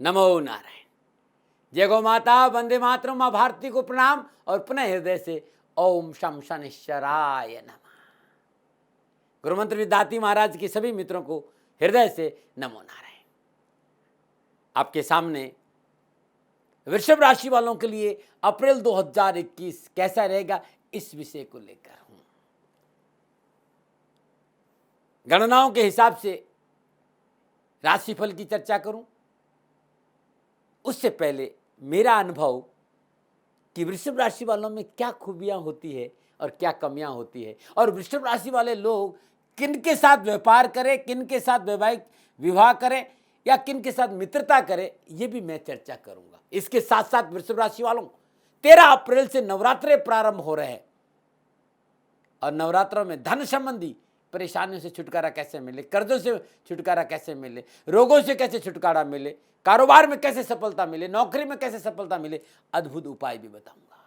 नमो नारायण। जय गौ माता, वंदे मातरम, माँ भारती को प्रणाम और पुनः हृदय से ओम शम शनिश्चराय नमः। गुरुमंत्र विद्यार्थी महाराज के सभी मित्रों को हृदय से नमो नारायण। आपके सामने वृषभ राशि वालों के लिए अप्रैल 2021 कैसा रहेगा इस विषय को लेकर हूं। गणनाओं के हिसाब से राशिफल की चर्चा करूं उससे पहले मेरा अनुभव कि वृषभ राशि वालों में क्या खूबियां होती है और क्या कमियां होती है, और वृषभ राशि वाले लोग किन के साथ व्यापार करें, किन के साथ वैवाहिक विवाह करें या किन के साथ मित्रता करें, ये भी मैं चर्चा करूंगा। इसके साथ साथ वृषभ राशि वालों 13 अप्रैल से नवरात्रे प्रारंभ हो रहे हैं और नवरात्रों में धन संबंधी परेशानियों से छुटकारा कैसे मिले, कर्जों से छुटकारा कैसे मिले, रोगों से कैसे छुटकारा मिले, कारोबार में कैसे सफलता मिले, नौकरी में कैसे सफलता मिले, अद्भुत उपाय भी बताऊंगा।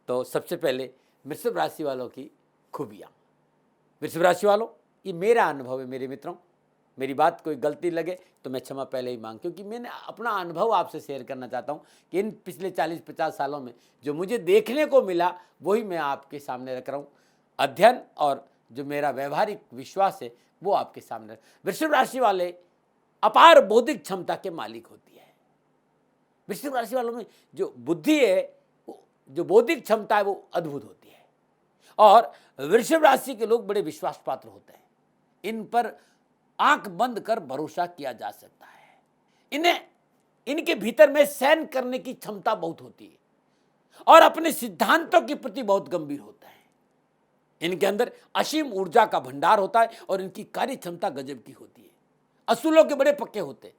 तो सबसे पहले वृषभ राशि वालों की खूबियां। वृषभ राशि वालों, ये मेरा अनुभव है मेरे मित्रों। मेरी बात कोई गलती लगे तो मैं क्षमा पहले ही मांग, क्योंकि मैंने अपना अनुभव आपसे शेयर करना चाहता हूं कि इन पिछले 40-50 सालों में जो मुझे देखने को मिला वही मैं आपके सामने रख रहा हूं। अध्ययन और जो मेरा व्यवहारिक विश्वास है वो आपके सामने। वृषभ राशि वाले अपार बौद्धिक क्षमता के मालिक होती है। वृषभ राशि वालों में जो बुद्धि है, जो बौद्धिक क्षमता है वो अद्भुत होती है और वृषभ राशि के लोग बड़े विश्वास पात्र होते हैं। इन पर आंख बंद कर भरोसा किया जा सकता है। इनके भीतर में सहन करने की क्षमता बहुत होती है और अपने सिद्धांतों के प्रति बहुत गंभीर होता है। इनके अंदर असीम ऊर्जा का भंडार होता है और इनकी कार्य क्षमता गजब की होती है। असूलों के बड़े पक्के होते हैं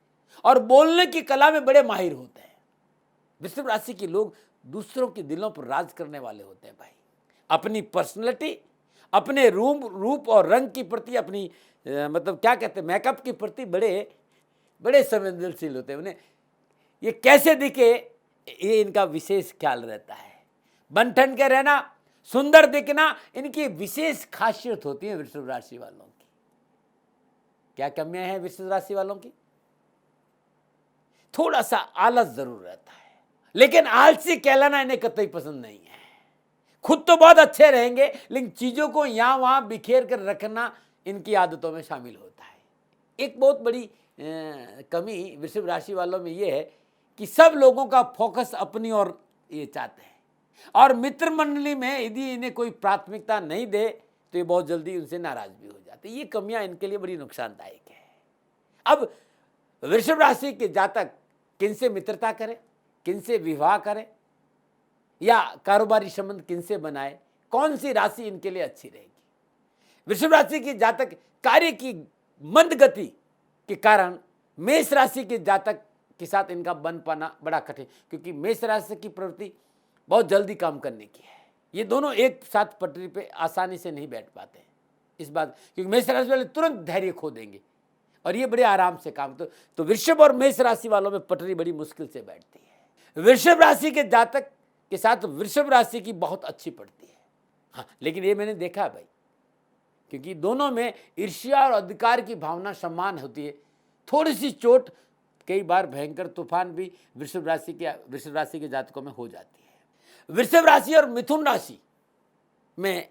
और बोलने की कला में बड़े माहिर होते हैं। वृषभ राशि के लोग दूसरों के दिलों पर राज करने वाले होते हैं भाई। अपनी पर्सनैलिटी, अपने रूप और रंग की प्रति, अपनी मतलब क्या कहते हैं, मेकअप की प्रति बड़े संवेदनशील होते हैं। उन्हें ये कैसे दिखे ये इनका विशेष ख्याल रहता है। बन ठन के रहना, सुंदर दिखना इनकी विशेष खासियत होती है वृषभ राशि वालों की। क्या कमियां हैं वृषभ राशि वालों की? थोड़ा सा आलस जरूर रहता है, लेकिन आलसी कहलाना इन्हें कतई पसंद नहीं है। खुद तो बहुत अच्छे रहेंगे लेकिन चीजों को यहां वहां बिखेर कर रखना इनकी आदतों में शामिल होता है। एक बहुत बड़ी कमी वृषभ राशि वालों में यह है कि सब लोगों का फोकस अपनी ओर ये चाहते हैं और मित्र मंडली में यदि इन्हें कोई प्राथमिकता नहीं दे तो ये बहुत जल्दी उनसे नाराज भी हो जाते हैं। ये कमियां इनके लिए बड़ी नुकसानदायक है। अब वृषभ राशि के जातक किनसे मित्रता करें, किनसे विवाह करें या कारोबारी संबंध किनसे बनाए, कौन सी राशि इनके लिए अच्छी रहेगी? वृषभ राशि के जातक कार्य की मंद गति के कारण मेष राशि के जातक के साथ इनका बन पाना बड़ा कठिन, क्योंकि मेष राशि की प्रवृत्ति बहुत जल्दी काम करने की है। ये दोनों एक साथ पटरी पे आसानी से नहीं बैठ पाते हैं इस बात, क्योंकि मेष राशि वाले तुरंत धैर्य खो देंगे और ये बड़े आराम से काम तो वृषभ और मेष राशि वालों में पटरी बड़ी मुश्किल से बैठती है। वृषभ राशि के जातक के साथ वृषभ राशि की बहुत अच्छी पड़ती है। हाँ, लेकिन ये मैंने देखा है भाई, क्योंकि दोनों में ईर्ष्या और अधिकार की भावना समान होती है। थोड़ी सी चोट, कई बार भयंकर तूफान भी वृषभ राशि के जातकों में हो जाती है। वृषभ राशि और मिथुन राशि में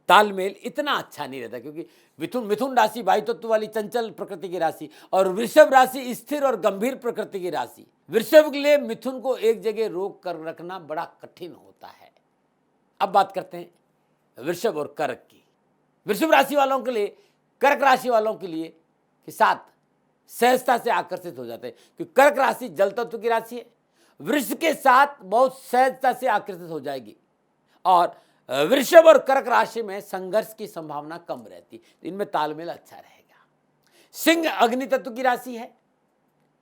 तालमेल इतना अच्छा नहीं रहता, क्योंकि मिथुन राशि वायु तत्व वाली चंचल प्रकृति की राशि और वृषभ राशि स्थिर और गंभीर प्रकृति की राशि। वृषभ के लिए मिथुन को एक जगह रोक कर रखना बड़ा कठिन होता है। अब बात करते हैं वृषभ और कर्क की। वृषभ राशि वालों के लिए, कर्क राशि वालों के लिए के साथ सहजता से आकर्षित हो जाते हैं, क्योंकि कर्क राशि जल तत्व की राशि है। वृष के साथ बहुत सहजता से आकर्षित हो जाएगी और वृषभ और कर्क राशि में संघर्ष की संभावना कम रहती, तो इनमें तालमेल अच्छा रहेगा। सिंह अग्नि तत्व की राशि है।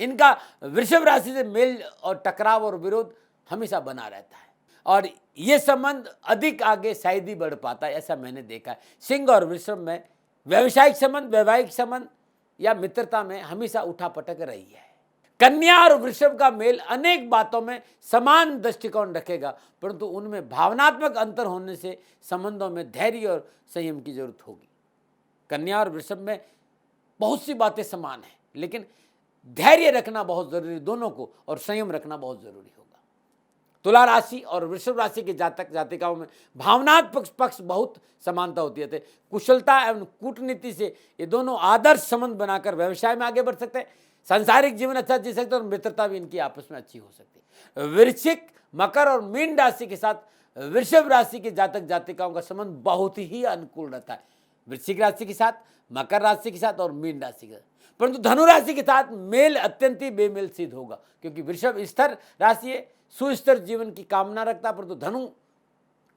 इनका वृषभ राशि से मेल और टकराव और विरोध हमेशा बना रहता है और ये संबंध अधिक आगे शायद ही बढ़ पाता है, ऐसा मैंने देखा है। सिंह और वृषभ में व्यावसायिक संबंध, वैवाहिक संबंध या मित्रता में हमेशा उठापटक रही है। कन्या और वृषभ का मेल अनेक बातों में समान दृष्टिकोण रखेगा, परंतु उनमें भावनात्मक अंतर होने से संबंधों में धैर्य और संयम की जरूरत होगी। कन्या और वृषभ में बहुत सी बातें समान हैं, लेकिन धैर्य रखना बहुत जरूरी दोनों को, और संयम रखना बहुत जरूरी होगा। तुला राशि और वृषभ राशि के जातक जातिकाओं में भावनात्मक पक्ष बहुत समानता होती है। कुशलता एवं कूटनीति से ये दोनों आदर्श संबंध बनाकर व्यवसाय में आगे बढ़ सकते हैं, सांसारिक जीवन अच्छा जी सकते हैं, और मित्रता भी इनकी आपस में अच्छी हो सकती है। वृश्चिक, मकर और मीन राशि के साथ वृषभ राशि के जातक जातिकाओं का संबंध बहुत ही अनुकूल रहता है, वृश्चिक राशि के साथ, मकर राशि के साथ और मीन राशि के साथ। परंतु धनु राशि के साथ मेल अत्यंत ही बेमेल सिद्ध होगा, क्योंकि वृषभ स्थिर राशि है, सुस्थिर जीवन की कामना रखता है, परंतु धनु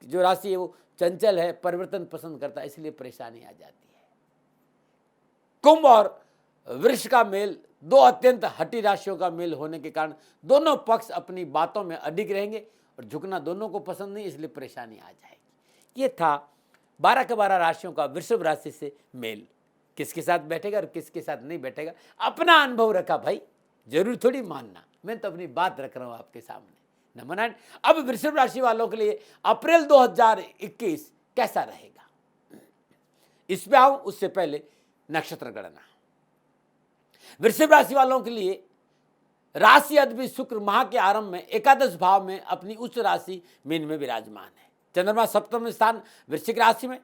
जो राशि है वो चंचल है, परिवर्तन पसंद करता है, इसलिए परेशानी आ जाती है। कुंभ और वृष का मेल दो अत्यंत हठी राशियों का मेल होने के कारण दोनों पक्ष अपनी बातों में अडिग रहेंगे और झुकना दोनों को पसंद नहीं, इसलिए परेशानी आ जाएगी। ये था 12 के 12 राशियों का वृषभ राशि से मेल, किसके साथ बैठेगा और किसके साथ नहीं बैठेगा। अपना अनुभव रखा भाई, जरूर थोड़ी मानना, मैं तो अपनी बात रख रहा हूं आपके सामने। नंबर 9, अब वृषभ राशि वालों के लिए अप्रैल 2021 कैसा रहेगा, इस पे आओ। उससे पहले नक्षत्र गणना। वृषभ राशि वालों के लिए राशि अधिपति शुक्र माह के आरंभ में एकादश भाव में अपनी उच्च राशि मीन में विराजमान है। चंद्रमा सप्तम स्थान वृश्चिक राशि में,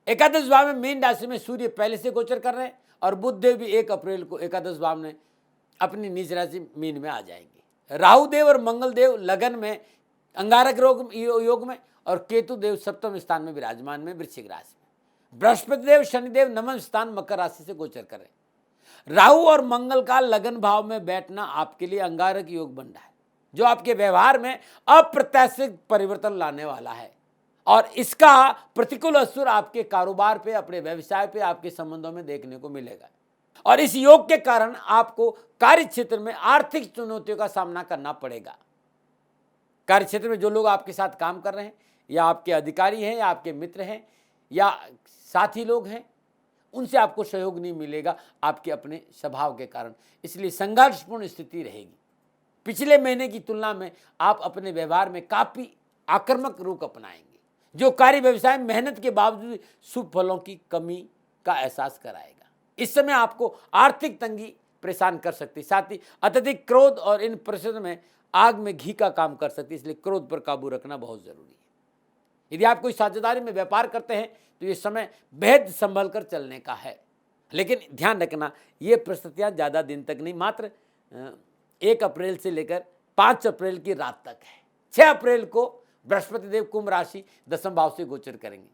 एकादश भाव में मीन राशि में सूर्य पहले से गोचर कर रहे हैं, और बुध देव भी 1 अप्रैल को एकादश भाव में अपनी नीच राशि मीन में आ जाएंगे। राहु देव और मंगल देव लगन में अंगारक योग में, और केतु देव सप्तम स्थान में विराजमान में वृश्चिक राशि में। बृहस्पति देव शनिदेव नवम स्थान मकर राशि से गोचर कर रहे हैं। राहु और मंगल का लगन भाव में बैठना आपके लिए अंगारक योग बन रहा है, जो आपके व्यवहार में अप्रत्याशित परिवर्तन लाने वाला है, और इसका प्रतिकूल असर आपके कारोबार पे, अपने व्यवसाय पे, आपके संबंधों में देखने को मिलेगा। और इस योग के कारण आपको कार्य क्षेत्र में आर्थिक चुनौतियों का सामना करना पड़ेगा। कार्य क्षेत्र में जो लोग आपके साथ काम कर रहे हैं, या आपके अधिकारी हैं, या आपके मित्र हैं, या साथी लोग हैं, उनसे आपको सहयोग नहीं मिलेगा आपके अपने स्वभाव के कारण, इसलिए संघर्षपूर्ण स्थिति रहेगी। पिछले महीने की तुलना में आप अपने व्यवहार में काफी आक्रामक रुख अपनाएंगे, जो कार्य व्यवसाय में मेहनत के बावजूद शुभ फलों की कमी का एहसास कराएगा। इस समय आपको आर्थिक तंगी परेशान कर सकती, साथ ही अत्यधिक क्रोध और इन परिस्थितियों में आग में घी का काम कर सकती, इसलिए क्रोध पर काबू रखना बहुत जरूरी है। यदि आप कोई साझेदारी में व्यापार करते हैं तो ये समय बेहद संभल कर चलने का है, लेकिन ध्यान रखना ये परिस्थितियां ज़्यादा दिन तक नहीं, मात्र 1 अप्रैल से लेकर 5 अप्रैल की रात तक है। 6 अप्रैल को बृहस्पति देव कुंभ राशि दसम भाव से गोचर करेंगे,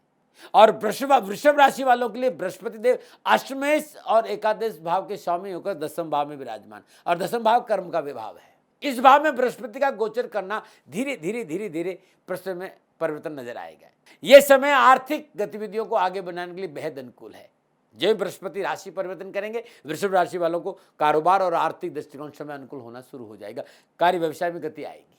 और वृषभ राशि वालों के लिए बृहस्पति देव अष्टमेश और एकादश भाव के स्वामी होकर दसम भाव में विराजमान, और दसम भाव कर्म का विभाव है। इस भाव में बृहस्पति का गोचर करना धीरे धीरे परिस्थिति में परिवर्तन नजर आएगा। यह समय आर्थिक गतिविधियों को आगे बढ़ाने के लिए बेहद अनुकूल है। जब बृहस्पति राशि परिवर्तन करेंगे, वृषभ राशि वालों को कारोबार और आर्थिक दृष्टिकोण समय अनुकूल होना शुरू हो जाएगा, कार्य व्यवसाय में गति आएगी,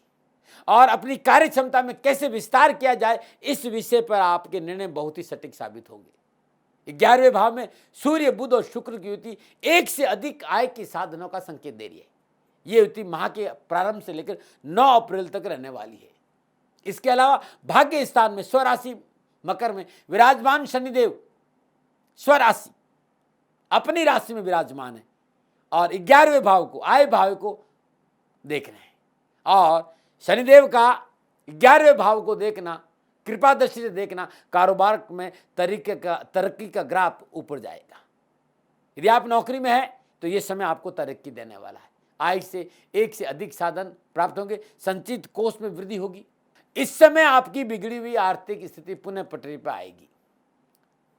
और अपनी कार्य क्षमता में कैसे विस्तार किया जाए इस विषय पर आपके निर्णय बहुत ही सटीक साबित होंगे। 11वें भाव में सूर्य, बुध और शुक्र की युति एक से अधिक आय के साधनों का संकेत दे रही है। ये युति माह के प्रारंभ से लेकर 9 अप्रैल तक रहने वाली है। इसके अलावा भाग्य स्थान में स्वराशि मकर में विराजमान शनिदेव स्वराशि अपनी राशि में विराजमान है, और 11वें भाव को, आय भाव को देख रहे हैं, और शनिदेव का 11वें भाव को देखना, कृपा दृष्टि से देखना, कारोबार में तरक्की का ग्राफ ऊपर जाएगा। यदि आप नौकरी में है तो यह समय आपको तरक्की देने वाला है। आय से एक से अधिक साधन प्राप्त होंगे, संचित कोष में वृद्धि होगी। इस समय आपकी बिगड़ी हुई आर्थिक स्थिति पुनः पटरी पर आएगी।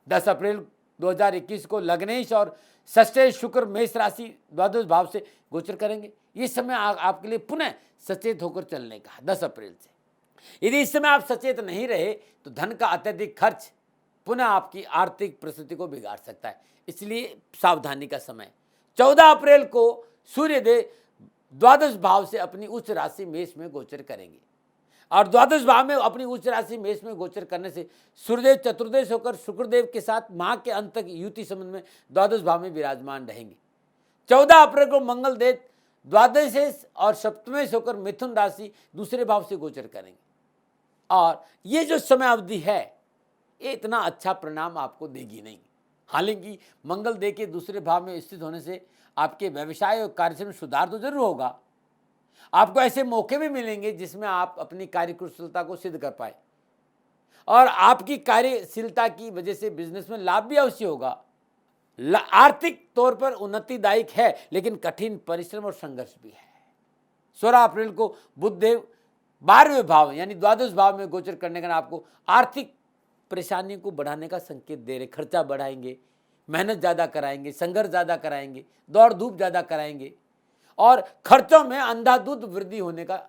10 अप्रैल 2021 को लग्नेश और षष्ठेश शुक्र मेष राशि द्वादश भाव से गोचर करेंगे। ये समय आपके लिए पुनः सचेत होकर चलने का 10 अप्रैल से। यदि इस समय आप सचेत नहीं रहे तो धन का अत्यधिक खर्च पुनः आपकी आर्थिक परिस्थिति को बिगाड़ सकता है, इसलिए सावधानी का समय। 14 अप्रैल को सूर्यदेव द्वादश भाव से अपनी उच्च राशि मेष में गोचर करेंगे, और द्वादश भाव में अपनी उच्च राशि मेष में गोचर करने से सूर्यदेव चतुर्दश होकर शुक्रदेव के साथ माह के अंत तक युति संबंध में द्वादश भाव में विराजमान रहेंगे। 14 अप्रैल को मंगल देव द्वादशेश और सप्तमेश होकर मिथुन राशि दूसरे भाव से गोचर करेंगे, और ये जो समय अवधि है ये इतना अच्छा परिणाम आपको देगी नहीं। हालांकि मंगल देव के दूसरे भाव में स्थित होने से आपके व्यवसाय और कार्यक्षेत्र में सुधार तो जरूर होगा। आपको ऐसे मौके भी मिलेंगे जिसमें आप अपनी कार्यकुशलता को सिद्ध कर पाए और आपकी कार्यशीलता की वजह से बिजनेस में लाभ भी अवश्य होगा। आर्थिक तौर पर उन्नतिदायक है, लेकिन कठिन परिश्रम और संघर्ष भी है। 16 अप्रैल को बुधदेव 12वें भाव यानी द्वादश भाव में गोचर करने का आपको आर्थिक परेशानी को बढ़ाने का संकेत दे रहे। खर्चा बढ़ाएंगे, मेहनत ज़्यादा कराएंगे, संघर्ष ज़्यादा कराएंगे, दौड़ धूप ज़्यादा कराएंगे और खर्चों में अंधाधुंध वृद्धि होने का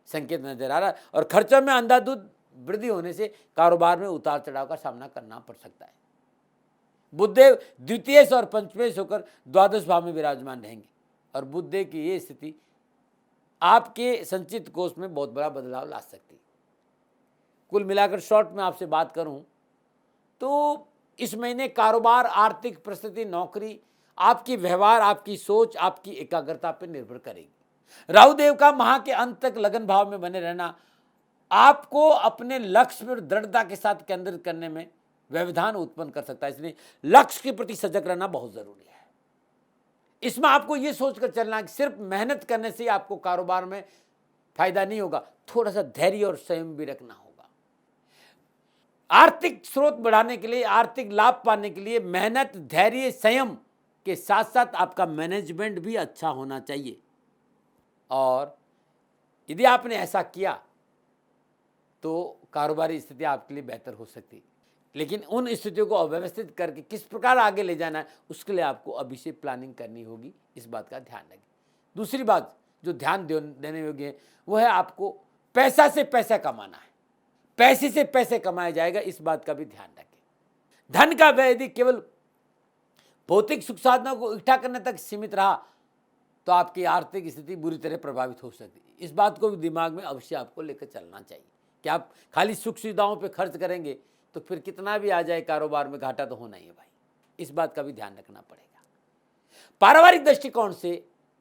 संकेत नजर आ रहा है। और खर्चों में अंधाधुंध वृद्धि होने से कारोबार में उतार चढ़ाव का सामना करना पड़ सकता है। बुधदेव द्वितीय और पंचमें होकर द्वादश भाव में विराजमान रहेंगे और बुधदेव की ये स्थिति आपके संचित कोष में बहुत बड़ा बदलाव ला सकती है। कुल मिलाकर शॉर्ट में आपसे बात करूं तो इस महीने कारोबार, आर्थिक परिस्थिति, नौकरी, आपकी व्यवहार, आपकी सोच, आपकी एकाग्रता पर निर्भर करेगी। राहु देव का माह के अंत तक लगन भाव में बने रहना आपको अपने लक्ष्य पर दृढ़ता के साथ केंद्रित करने में व्यवधान उत्पन्न कर सकता है। इसलिए लक्ष्य के प्रति सजग रहना बहुत जरूरी है। इसमें आपको यह सोचकर चलना कि सिर्फ मेहनत करने से आपको कारोबार में फायदा नहीं होगा, थोड़ा सा धैर्य और संयम भी रखना होगा। आर्थिक स्रोत बढ़ाने के लिए, आर्थिक लाभ पाने के लिए मेहनत, धैर्य, संयम के साथ साथ आपका मैनेजमेंट भी अच्छा होना चाहिए। और यदि आपने ऐसा किया तो कारोबारी स्थिति आपके लिए बेहतर हो सकती है। लेकिन उन स्थितियों को अव्यवस्थित करके किस प्रकार आगे ले जाना है, उसके लिए आपको अभी से प्लानिंग करनी होगी। इस बात का ध्यान रखें। दूसरी बात जो ध्यान देने योग्य है वो है आपको पैसा से पैसा कमाना है। पैसे से पैसे कमाया जाएगा, इस बात का भी ध्यान रखें। धन का व्यय यदि केवल भौतिक सुख साधनों को इकट्ठा करने तक सीमित रहा तो आपकी आर्थिक स्थिति बुरी तरह प्रभावित हो सकती है। इस बात को भी दिमाग में अवश्य आपको लेकर चलना चाहिए कि आप खाली सुख सुविधाओं पर खर्च करेंगे तो फिर कितना भी आ जाए कारोबार में घाटा तो होना ही है भाई। इस बात का भी ध्यान रखना पड़ेगा। पारिवारिक दृष्टिकोण से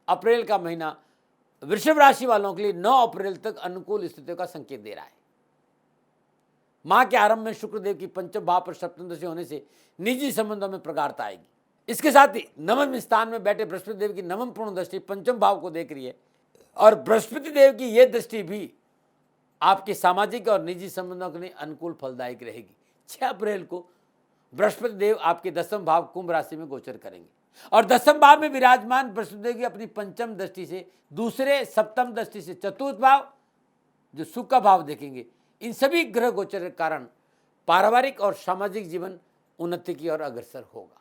अप्रैल का महीना वृषभ राशि वालों के लिए 9 अप्रैल तक अनुकूल स्थितियों का संकेत दे रहा है। माह के आरंभ में शुक्रदेव की पंचम भाव पर सप्तम दृष्टि होने से निजी संबंधों में प्रगाढ़ता आएगी। इसके साथ ही नवम स्थान में बैठे बृहस्पति देव की नवम पूर्ण दृष्टि पंचम भाव को देख रही है और बृहस्पति देव की यह दृष्टि भी आपके सामाजिक और निजी संबंधों के लिए अनुकूल फलदायक रहेगी। 6 अप्रैल को बृहस्पति देव आपके 10वें भाव कुंभ राशि में गोचर करेंगे और 10वें भाव में विराजमान बृहस्पति देव की अपनी पंचम दृष्टि से दूसरे, सप्तम दृष्टि से चतुर्थ भाव जो सुख का भाव देखेंगे। इन सभी ग्रह गोचर के कारण पारिवारिक और सामाजिक जीवन उन्नति की ओर अग्रसर होगा।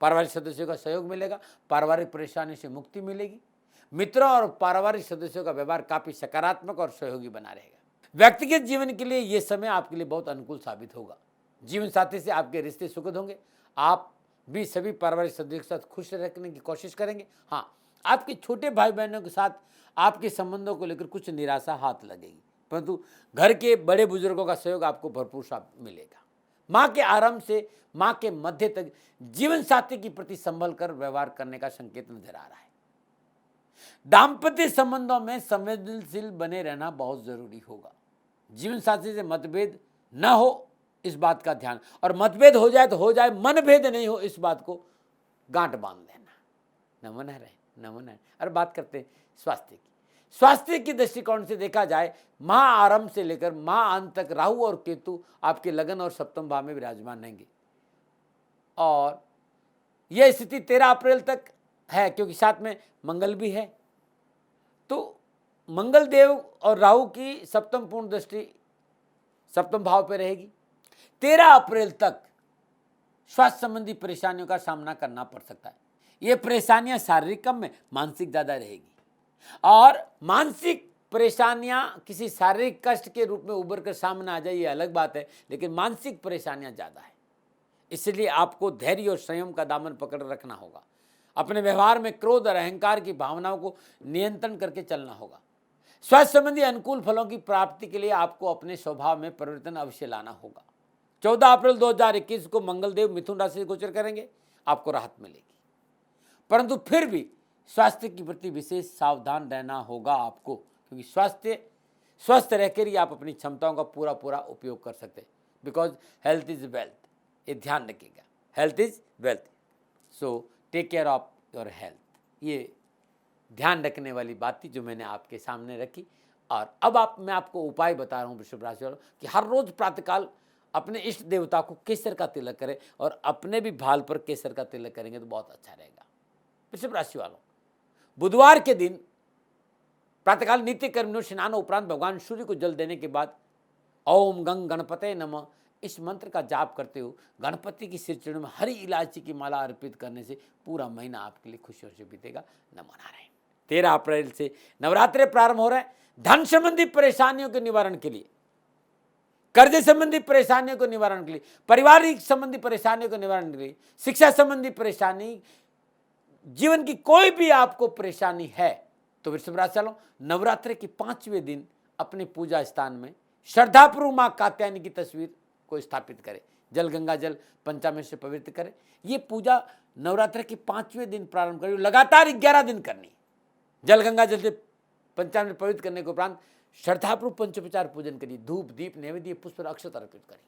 पारिवारिक सदस्यों का सहयोग मिलेगा, पारिवारिक परेशानी से मुक्ति मिलेगी। मित्रों और पारिवारिक सदस्यों का व्यवहार काफी सकारात्मक और सहयोगी बना रहेगा। व्यक्तिगत जीवन के लिए यह समय आपके लिए बहुत अनुकूल साबित होगा। जीवन साथी से आपके रिश्ते सुखद होंगे। आप भी सभी पारिवारिक सदस्यों के साथ खुश रखने की कोशिश करेंगे। हाँ, आपके छोटे भाई बहनों के साथ आपके संबंधों को लेकर कुछ निराशा हाथ लगेगी, परंतु घर के बड़े बुजुर्गों का सहयोग आपको भरपूर मिलेगा। माह के आरंभ से माह के मध्य तक जीवन साथी के प्रति संभल कर व्यवहार करने का संकेत नजर आ रहा है। दाम्पत्य संबंधों में संवेदनशील बने रहना बहुत जरूरी होगा। जीवन साथी से मतभेद न हो, इस बात का ध्यान, और मतभेद हो जाए तो हो जाए, मनभेद नहीं हो, इस बात को गांठ बांध लेना। नमन है रहे, नमन है। और बात करते हैं स्वास्थ्य की। स्वास्थ्य की दृष्टिकोण से देखा जाए माह आरंभ से लेकर माह अंत तक राहु और केतु आपके लगन और सप्तम भाव में विराजमान रहेंगे और यह स्थिति 13 अप्रैल तक है, क्योंकि साथ में मंगल भी है। तो मंगल देव और राहु की सप्तम पूर्ण दृष्टि सप्तम भाव पर रहेगी। 13 अप्रैल तक स्वास्थ्य संबंधी परेशानियों का सामना करना पड़ सकता है। ये परेशानियां शारीरिक कम में, मानसिक ज्यादा रहेगी और मानसिक परेशानियां किसी शारीरिक कष्ट के रूप में उभर कर सामने आ जाए ये अलग बात है, लेकिन मानसिक परेशानियां ज्यादा है। इसलिए आपको धैर्य और संयम का दामन पकड़ रखना होगा। अपने व्यवहार में क्रोध और अहंकार की भावनाओं को नियंत्रण करके चलना होगा। स्वास्थ्य संबंधी अनुकूल फलों की प्राप्ति के लिए आपको अपने स्वभाव में परिवर्तन अवश्य लाना होगा। 14 अप्रैल 2021 को मंगलदेव मिथुन राशि से गोचर करेंगे, आपको राहत मिलेगी, परंतु फिर भी स्वास्थ्य के प्रति विशेष सावधान रहना होगा आपको, क्योंकि स्वस्थ रहकर ही आप अपनी क्षमताओं का पूरा उपयोग कर सकते हैं। बिकॉज हेल्थ इज वेल्थ, ये ध्यान रखिएगा, health is wealth. So take care of your health. ये ध्यान रखने वाली बात थी जो मैंने आपके सामने रखी। और अब मैं आपको उपाय बता रहा हूँ वृषभ राशि वालों कि हर रोज प्रातःकाल अपने इष्ट देवता को केसर का तिलक करें और अपने भी भाल पर केसर का तिलक करेंगे तो बहुत अच्छा रहेगा। वृषभ राशि वालों, बुधवार के दिन प्रातःकाल नित्य कर्म स्नान उपरांत भगवान सूर्य को जल देने के बाद ओम गंग गणपते नमः इस मंत्र का जाप करते हो गणपति की सिर चरणों में हरी इलायची की माला अर्पित करने से पूरा महीना आपके लिए खुशियों से बीतेगा। नमो नारायण। 13 अप्रैल से नवरात्रि प्रारंभ हो रहे हैं। धन संबंधी परेशानियों के निवारण के लिए, कर्ज संबंधी परेशानियों को निवारण के लिए, पारिवारिक संबंधी परेशानियों को निवारण के लिए, शिक्षा संबंधी परेशानी, जीवन की कोई भी आपको परेशानी है तो वृषभ राशि वालों नवरात्रि के 5वें दिन अपने पूजा स्थान में श्रद्धापूर्वक मां कात्यायनी की तस्वीर को स्थापित करें। जल गंगा जल पंचामृत से पवित्र करें। ये पूजा नवरात्रि के 5वें दिन प्रारंभ करें, लगातार 11 दिन करनी। जल गंगा जल से पंचामृत पवित्र करने के उपरांत श्रद्धापूर्वक पंचोपचार पूजन करिए, धूप दीप नैवेद्य पुष्प और अक्षत अर्पित करिए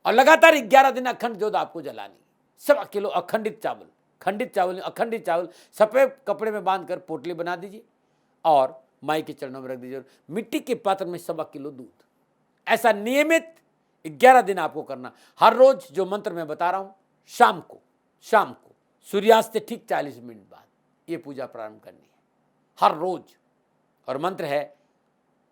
और लगातार 11 दिन अखंड ज्योत आपको जलानी। 1.25 किलो अखंडित चावल, खंडित चावल अखंडित चावल सफेद कपड़े में बांधकर पोटली बना दीजिए और माई के चरणों में रख दीजिए। मिट्टी के पात्र में 1.25 किलो दूध। ऐसा नियमित 11 दिन आपको करना। हर रोज जो मंत्र मैं बता रहा हूं शाम को सूर्यास्त से ठीक 40 मिनट बाद ये पूजा प्रारंभ करनी है हर रोज। और मंत्र है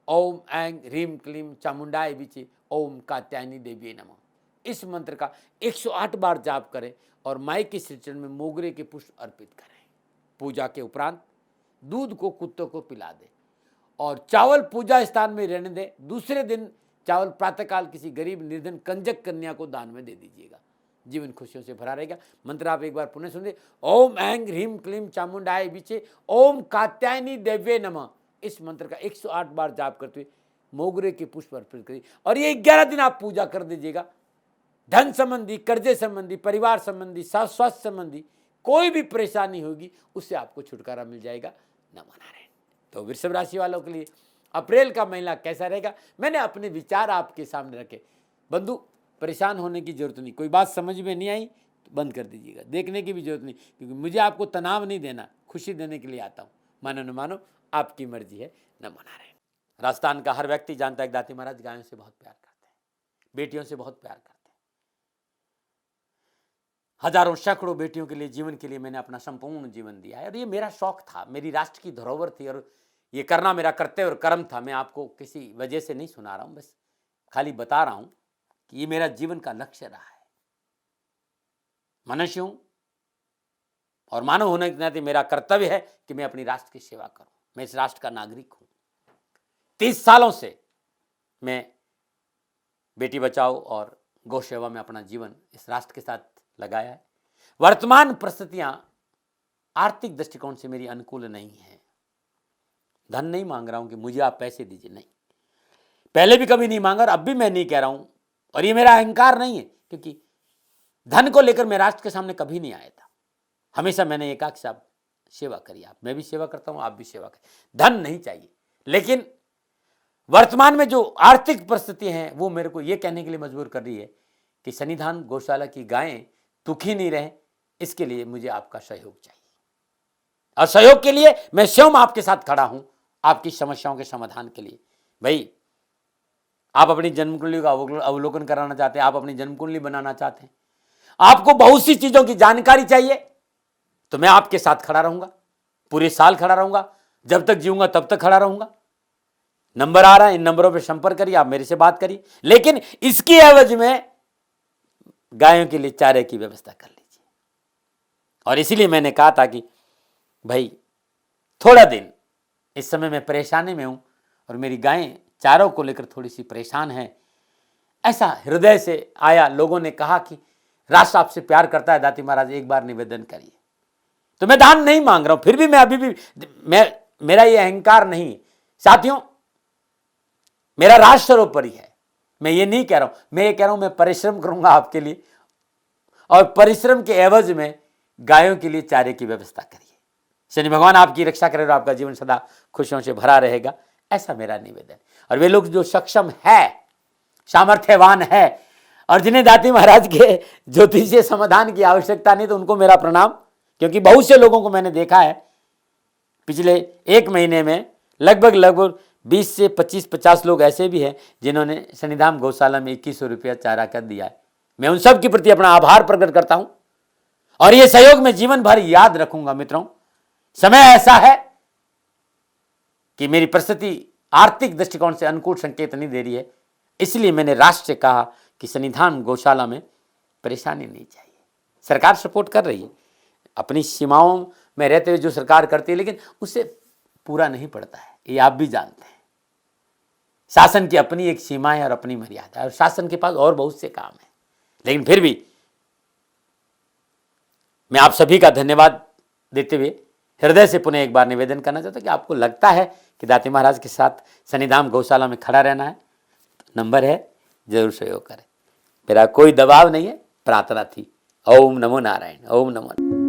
ओम ऐं ह्रीम क्लीम चामुंडाय विचे ओम कात्यायनी देवी नमः। इस मंत्र का 108 बार जाप करें और माई के श्री चरण में मोगरे के पुष्प अर्पित करें। पूजा के उपरांत दूध को कुत्तों को पिला दें और चावल पूजा स्थान में रहने दें। दूसरे दिन चावल प्रातःकाल किसी गरीब निर्धन कंजक कन्या को दान में दे दीजिएगा। जीवन खुशियों से भरा रहेगा। मंत्र आप एक बार पुनः सुनिए। ओम ऐं ह्रीम क्लीम चामुंडाय विचे ओम कात्यायनी देव्ये नमः। इस मंत्र का 108 बार जाप करते हुए मोगरे के पुष्प अर्पित करिए और ये 11 दिन आप पूजा कर दीजिएगा। धन संबंधी, कर्जे संबंधी, परिवार संबंधी, स्वास्थ्य संबंधी कोई भी परेशानी होगी उससे आपको छुटकारा मिल जाएगा। नमो नारायण। तो वृषभ राशि वालों के लिए अप्रैल का महीना कैसा रहेगा मैंने अपने विचार आपके सामने रखे। बंधु, परेशान होने की जरूरत नहीं। कोई बात समझ में नहीं आई तो बंद कर दीजिएगा, देखने की भी जरूरत नहीं, क्योंकि मुझे आपको तनाव नहीं देना, खुशी देने के लिए आता हूँ। मानो न मानो आपकी मर्जी है। नमो नारायण। राजस्थान का हर व्यक्ति जानता है कि दाती महाराज गायों से बहुत प्यार करते हैं, बेटियों से बहुत प्यार करते हैं। हजारों सैकड़ों बेटियों के लिए, जीवन के लिए मैंने अपना संपूर्ण जीवन दिया है और ये मेरा शौक था, मेरी राष्ट्र की धरोहर थी और ये करना मेरा कर्तव्य और कर्म था। मैं आपको किसी वजह से नहीं सुना रहा हूं, बस खाली बता रहा हूं कि ये मेरा जीवन का लक्ष्य रहा है। मनुष्य हूं और मानव होने के नाते मेरा कर्तव्य है कि मैं अपनी राष्ट्र की सेवा करूं। मैं इस राष्ट्र का नागरिक हूं। 30 सालों से मैं बेटी बचाओ और गौ सेवा में अपना जीवन इस राष्ट्र के साथ लगाया है। वर्तमान परिस्थितियां आर्थिक दृष्टिकोण से मेरी अनुकूल नहीं है। धन नहीं मांग रहा हूं कि मुझे आप पैसे दीजिए, नहीं, पहले भी कभी नहीं मांगा और अब भी मैं नहीं कह रहा हूं। और ये मेरा अहंकार नहीं है, क्योंकि धन को लेकर मैं राष्ट्र के सामने कभी नहीं आया था। हमेशा मैंने एक आख साहब सेवा करी, आप, मैं भी सेवा करता हूं, आप भी सेवा करें। धन नहीं चाहिए, लेकिन वर्तमान में जो आर्थिक परिस्थिति हैं वो मेरे को ये कहने के लिए मजबूर कर रही है कि सन्निधान गौशाला की गायें दुखी नहीं रहे, इसके लिए मुझे आपका सहयोग चाहिए। और सहयोग के लिए मैं स्वयं आपके साथ खड़ा हूं, आपकी समस्याओं के समाधान के लिए। भाई, आप अपनी जन्म कुंडली का अवलोकन कराना चाहते हैं, आप अपनी जन्म कुंडली बनाना चाहते हैं, आपको बहुत सी चीजों की जानकारी चाहिए, तो मैं आपके साथ खड़ा रहूंगा, पूरे साल खड़ा रहूंगा, जब तक जीऊंगा तब तक खड़ा रहूंगा। नंबर आ रहा है, इन नंबरों पर संपर्क करिए, आप मेरे से बात करिए, लेकिन इसकी एवज में गायों के लिए चारे की व्यवस्था कर लीजिए। और इसीलिए मैंने कहा था कि भाई थोड़ा दिन इस समय मैं परेशानी में हूं और मेरी गायें चारों को लेकर थोड़ी सी परेशान हैं। ऐसा हृदय से आया, लोगों ने कहा कि राष्ट्र आपसे प्यार करता है दाती महाराज, एक बार निवेदन करिए। तो मैं दान नहीं मांग रहा हूं, फिर भी मैं अभी भी मेरा ये अहंकार नहीं साथियों, मेरा राष्ट्र सर्वोपरि है। मैं ये नहीं कह रहा हूं, मैं ये कह रहा हूं मैं परिश्रम करूंगा आपके लिए और परिश्रम के एवज में गायों के लिए चारे की व्यवस्था करिए। शनि भगवान आपकी रक्षा करे और आपका जीवन सदा खुशियों से भरा रहेगा, ऐसा मेरा निवेदन। और वे लोग जो सक्षम है, सामर्थ्यवान है और जिन्हें दाती महाराज के ज्योतिषीय समाधान की आवश्यकता नहीं, तो उनको मेरा प्रणाम, क्योंकि बहुत से लोगों को मैंने देखा है पिछले एक महीने में लगभग 20 से 25-50 लोग ऐसे भी हैं जिन्होंने शनिधाम गौशाला में 2100 रुपया चारा कर दिया है। मैं उन सब के प्रति अपना आभार प्रकट करता हूं और यह सहयोग मैं जीवन भर याद रखूंगा। मित्रों, समय ऐसा है कि मेरी परिस्थिति आर्थिक दृष्टिकोण से अनुकूल संकेत नहीं दे रही है, इसलिए मैंने राष्ट्र से कहा कि शनिधाम गौशाला में परेशानी नहीं चाहिए। सरकार सपोर्ट कर रही है, अपनी सीमाओं में रहते हुए जो सरकार करती है, लेकिन उससे पूरा नहीं पड़ता है, ये आप भी जानते हैं। शासन की अपनी एक सीमा है और अपनी मर्यादा है और शासन के पास और बहुत से काम है। लेकिन फिर भी मैं आप सभी का धन्यवाद देते हुए हृदय से पुनः एक बार निवेदन करना चाहता हूं कि आपको लगता है कि दाती महाराज के साथ शनिधाम गौशाला में खड़ा रहना है, तो नंबर है, जरूर सहयोग करें। मेरा कोई दबाव नहीं है, प्रार्थना थी। ओम नमो नारायण। ओम नमो।